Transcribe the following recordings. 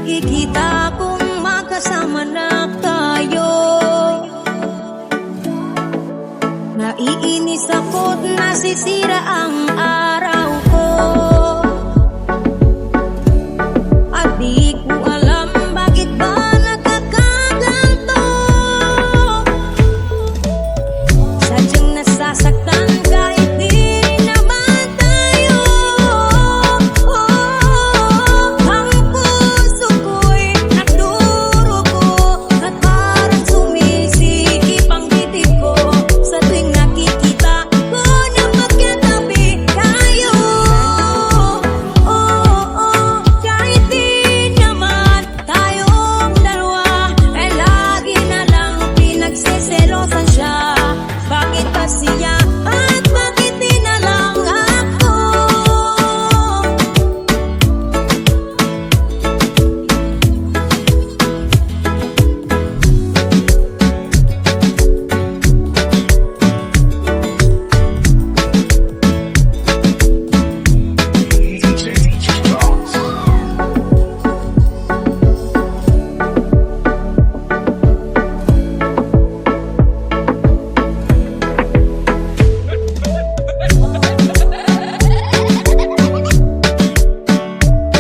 nakikita kung magkasama na tayo. Naiinis ako't nasisira ang araw ko. At di ko alam bakit ba nagkakaganto. Sadyang nasasaktan kahit di rin naman tayo. Ang puso ko'y nagdurugo at parang sumisikip ang titig ko sa tuwing nakikita ko na magkatabi tayo. Kahit di naman tayong dalawa ay lagi na lang pinagsiselosan siya. Bakit ba siya at bakit di na lang ako?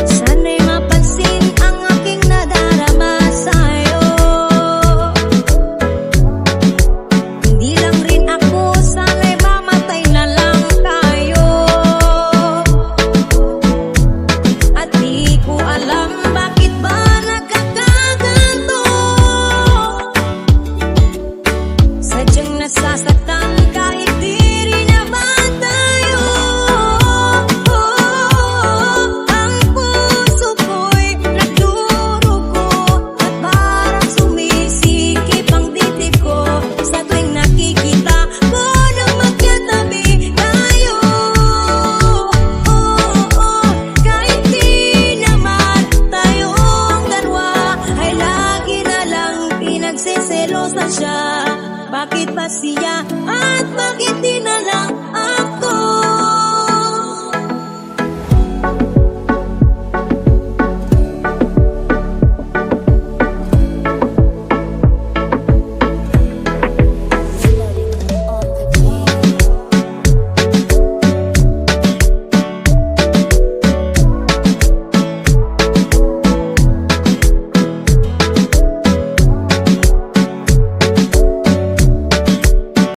Sana'y mapansin ang aking nadarama sa'yo. Hindi lang rin ako, sana'y mamatay na lang tayo. At di ko alam bakit ba nagkakaganto. Sadyang nasasaktan kahit di rin naman tayo. Ang puso ko'y nagdurugo at parang sumisikip ang titig ko sa tuwing nakikita ko na magkatabi tayo. Kahit di naman tayong dalawa ay lagi na lang pinagsiselosan siya. Bakit ba siya at bakit